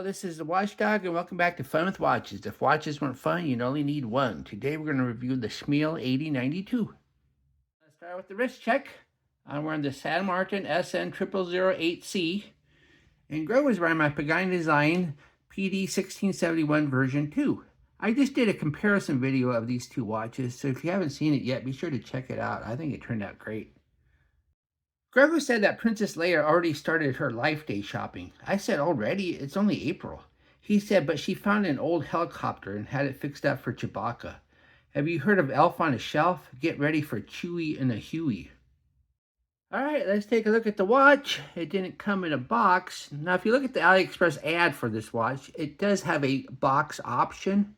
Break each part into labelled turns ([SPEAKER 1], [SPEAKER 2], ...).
[SPEAKER 1] This is the Watchdog, and welcome back to Fun with Watches. If watches weren't fun, you'd only need one. Today we're going to review the Smael 8092. Let's start with the wrist check. I'm wearing the San Martin SN 0008C, and Grove is wearing my Pagani Design PD 1671 version 2. I just did a comparison video of these two watches, so if you haven't seen it yet, be sure to check it out. I think it turned out great. Gregor said that Princess Leia already started her Life Day shopping. I said, already? It's only April. He said, but she found an old helicopter and had it fixed up for Chewbacca. Have you heard of Elf on a Shelf? Get ready for Chewie and a Huey. All right, let's take a look at the watch. It didn't come in a box. Now, if you look at the AliExpress ad for this watch, it does have a box option.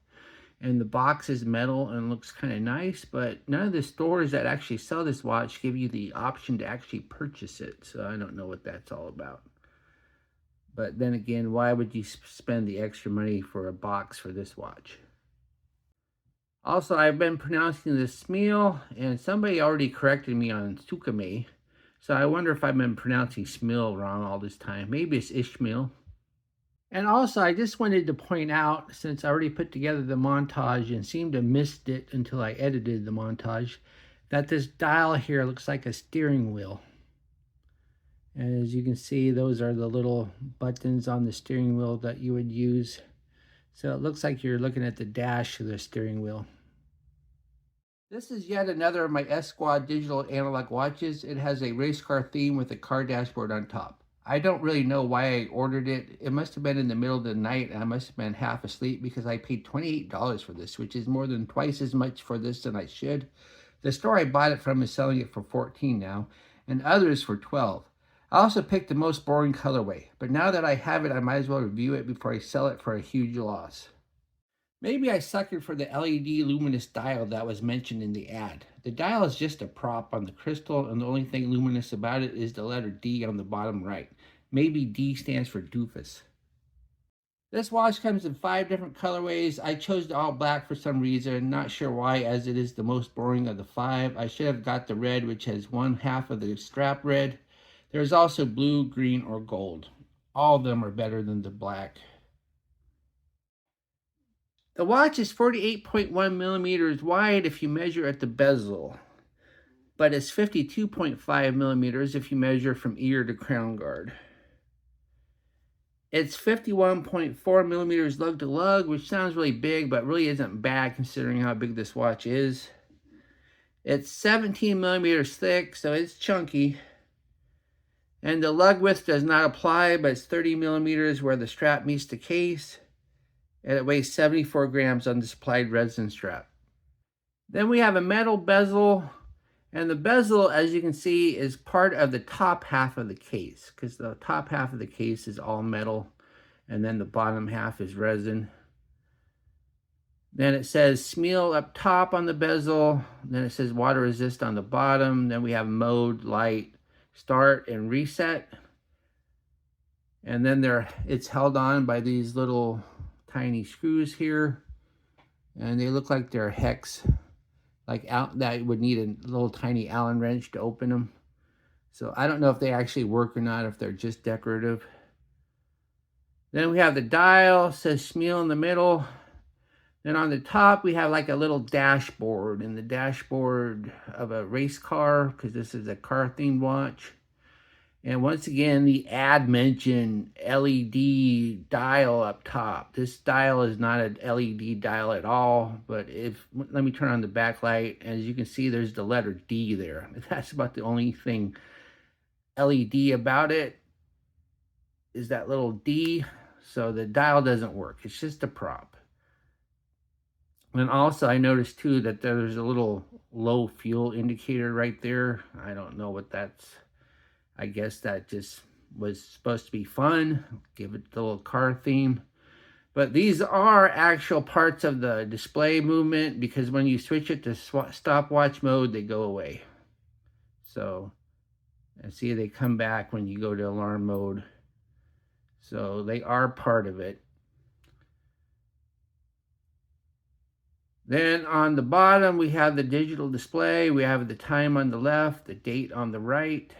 [SPEAKER 1] And the box is metal and looks kind of nice, but none of the stores that actually sell this watch give you the option to actually purchase it. So I don't know what that's all about. But then again, why would you spend the extra money for a box for this watch? Also, I've been pronouncing this Smael, and somebody already corrected me on Tsukame. So I wonder if I've been pronouncing Smael wrong all this time. Maybe it's Ishmael. And also, I just wanted to point out, since I already put together the montage and seemed to have missed it until I edited the montage, that this dial here looks like a steering wheel. And as you can see, those are the little buttons on the steering wheel that you would use. So it looks like you're looking at the dash of the steering wheel. This is yet another of my S-Squad digital analog watches. It has a race car theme with a car dashboard on top. I don't really know why I ordered it. It must have been in the middle of the night, and I must have been half asleep because I paid $28 for this, which is more than twice as much for this than I should. The store I bought it from is selling it for $14 now, and others for $12. I also picked the most boring colorway, but now that I have it, I might as well review it before I sell it for a huge loss. Maybe I suckered for the LED luminous dial that was mentioned in the ad. The dial is just a prop on the crystal, and the only thing luminous about it is the letter D on the bottom right. Maybe D stands for doofus. This watch comes in 5 different colorways. I chose the all black for some reason. Not sure why, as it is the most boring of the 5. I should have got the red, which has 1/2 of the strap red. There's also blue, green, or gold. All of them are better than the black. The watch is 48.1 millimeters wide if you measure at the bezel, but it's 52.5 millimeters if you measure from ear to crown guard. It's 51.4 millimeters lug to lug, which sounds really big, but really isn't bad considering how big this watch is. It's 17 millimeters thick, so it's chunky. And the lug width does not apply, but it's 30 millimeters where the strap meets the case. And it weighs 74 grams on the supplied resin strap. Then we have a metal bezel, and the bezel, as you can see, is part of the top half of the case, because the top half of the case is all metal, and then the bottom half is resin. Then it says Smael up top on the bezel, then it says water resist on the bottom, then we have mode, light, start, and reset. And then it's held on by these little tiny screws here, and they look like they're hex, like out that would need a little tiny Allen wrench to open them. So I don't know if they actually work or not, if they're just decorative. Then we have the dial, says Smael in the middle. Then on the top we have like a little dashboard, and the dashboard of a race car, because this is a car themed watch. And once again, the ad mentioned LED dial up top. This dial is not an LED dial at all, but let me turn on the backlight. As you can see, there's the letter D there. That's about the only thing LED about it, is that little D. So the dial doesn't work. It's just a prop. And also I noticed too that there's a little low fuel indicator right there. I don't know what that's. I guess that just was supposed to be fun, give it the little car theme. But these are actual parts of the display movement, because when you switch it to stopwatch mode, they go away. So, and see, they come back when you go to alarm mode. So they are part of it. Then on the bottom, we have the digital display. We have the time on the left, the date on the right.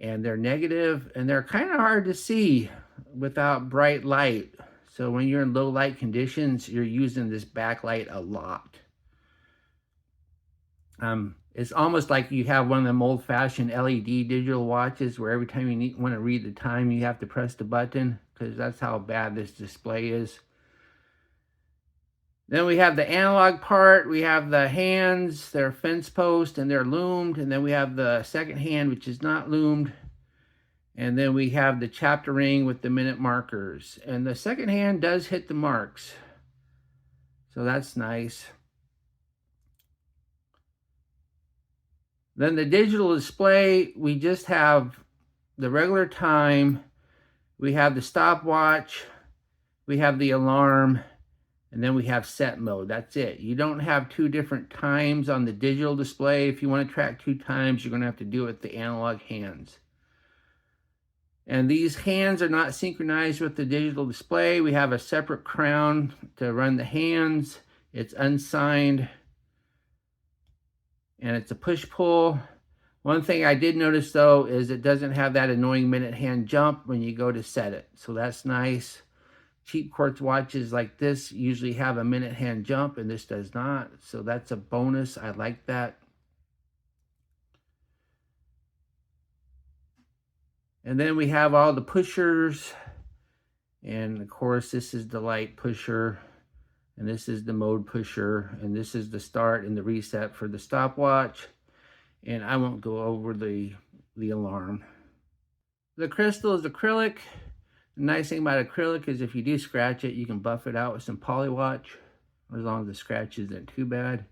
[SPEAKER 1] And they're negative, and they're kind of hard to see without bright light. So when you're in low light conditions, you're using this backlight a lot. It's almost like you have one of them old-fashioned LED digital watches where every time you want to read the time, you have to press the button, because that's how bad this display is. Then we have the analog part. We have the hands, they're fence post, and they're loomed. And then we have the second hand, which is not loomed. And then we have the chapter ring with the minute markers. And the second hand does hit the marks, so that's nice. Then the digital display, we just have the regular time, we have the stopwatch, we have the alarm, and then we have set mode. That's it. You don't have two different times on the digital display. If you want to track two times, you're going to have to do it with the analog hands. And these hands are not synchronized with the digital display. We have a separate crown to run the hands. It's unsigned. And it's a push-pull. One thing I did notice, though, is it doesn't have that annoying minute hand jump when you go to set it. So that's nice. Cheap quartz watches like this usually have a minute hand jump, and this does not. So that's a bonus. I like that. And then we have all the pushers. And, of course, this is the light pusher. And this is the mode pusher, and this is the start and the reset for the stopwatch. And I won't go over the alarm. The crystal is acrylic. The nice thing about acrylic is if you do scratch it, you can buff it out with some polywatch, as long as the scratch isn't too bad.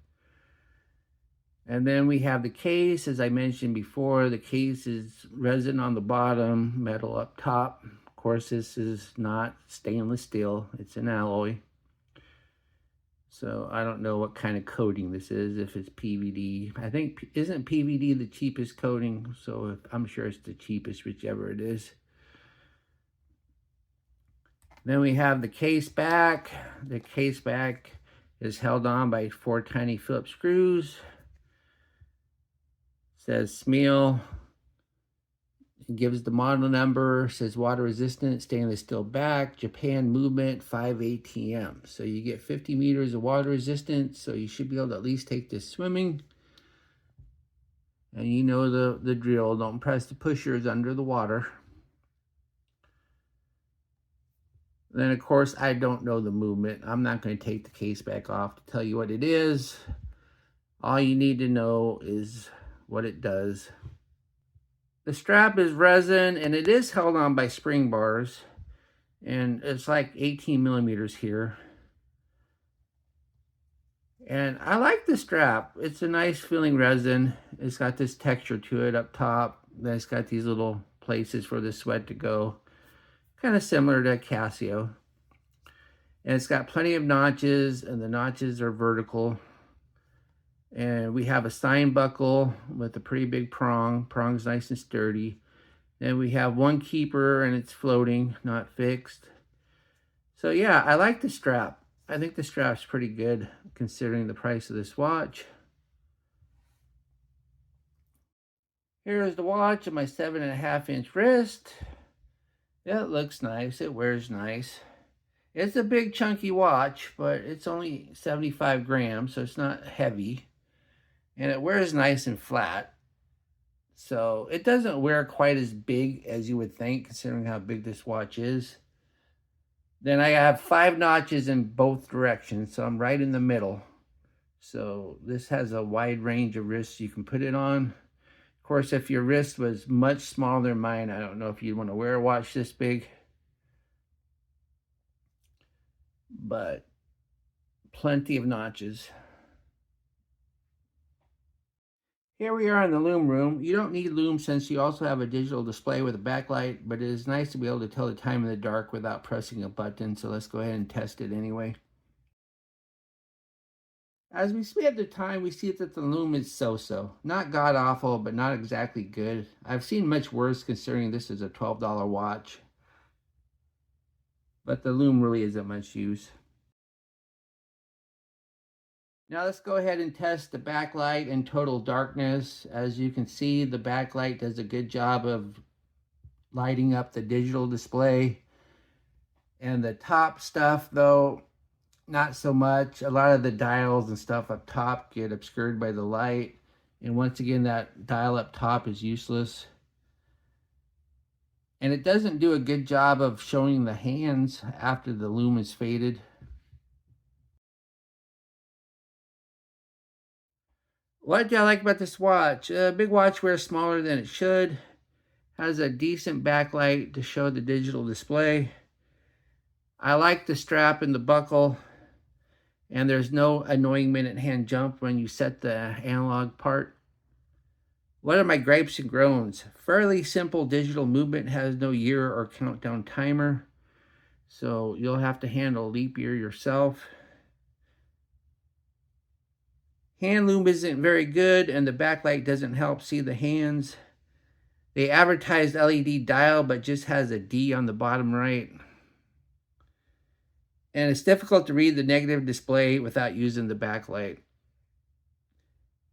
[SPEAKER 1] And then we have the case. As I mentioned before, the case is resin on the bottom, metal up top. Of course, this is not stainless steel. It's an alloy. So I don't know what kind of coating this is, if it's PVD. I think, isn't PVD the cheapest coating? So I'm sure it's the cheapest, whichever it is. Then we have the case back. The case back is held on by 4 tiny Phillips screws. It says Smael. It gives the model number, says water resistant, stainless steel back, Japan movement, 5 ATM. So you get 50 meters of water resistance, so you should be able to at least take this swimming. And you know the drill, don't press the pushers under the water. Then, of course, I don't know the movement. I'm not going to take the case back off to tell you what it is. All you need to know is what it does. The strap is resin, and it is held on by spring bars, and it's like 18 millimeters here. And I like the strap. It's a nice feeling resin. It's got this texture to it up top. Then it's got these little places for the sweat to go. Kind of similar to Casio. And it's got plenty of notches, and the notches are vertical. And we have a sign buckle with a pretty big prong. Prong's nice and sturdy. Then we have one keeper, and it's floating, not fixed. So yeah, I like the strap. I think the strap's pretty good considering the price of this watch. Here is the watch on my 7.5-inch wrist. Yeah, it looks nice. It wears nice. It's a big chunky watch, but it's only 75 grams, so it's not heavy. And it wears nice and flat. So it doesn't wear quite as big as you would think, considering how big this watch is. Then I have 5 notches in both directions, so I'm right in the middle. So this has a wide range of wrists you can put it on. Of course, if your wrist was much smaller than mine, I don't know if you'd want to wear a watch this big. But plenty of notches. Here we are in the loom room. You don't need loom since you also have a digital display with a backlight, but it is nice to be able to tell the time in the dark without pressing a button, so let's go ahead and test it anyway. As we speed up the time, we see that the loom is so-so. Not god-awful, but not exactly good. I've seen much worse considering this is a $12 watch. But the loom really isn't much use. Now let's go ahead and test the backlight in total darkness. As you can see, the backlight does a good job of lighting up the digital display. And the top stuff, though, not so much. A lot of the dials and stuff up top get obscured by the light. And once again, that dial up top is useless. And it doesn't do a good job of showing the hands after the lume is faded. What do I like about this watch? Big watch wears smaller than it should. Has a decent backlight to show the digital display. I like the strap and the buckle. And there's no annoying minute hand jump when you set the analog part. What are my gripes and groans? Fairly simple digital movement, has no year or countdown timer. So you'll have to handle leap year yourself. Hand loom isn't very good, and the backlight doesn't help see the hands. They advertised LED dial, but just has a D on the bottom right. And it's difficult to read the negative display without using the backlight.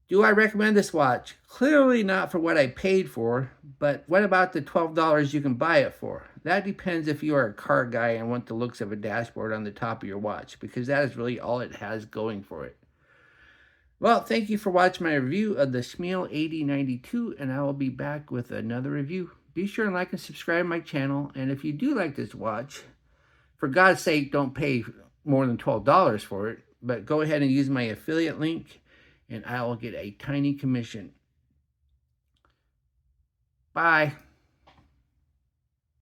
[SPEAKER 1] Do I recommend this watch? Clearly not for what I paid for, but what about the $12 you can buy it for? That depends if you are a car guy and want the looks of a dashboard on the top of your watch, because that is really all it has going for it. Well, thank you for watching my review of the Smael 8092, and I will be back with another review. Be sure and like and subscribe to my channel, and if you do like this watch, for God's sake, don't pay more than $12 for it, but go ahead and use my affiliate link, and I will get a tiny commission. Bye.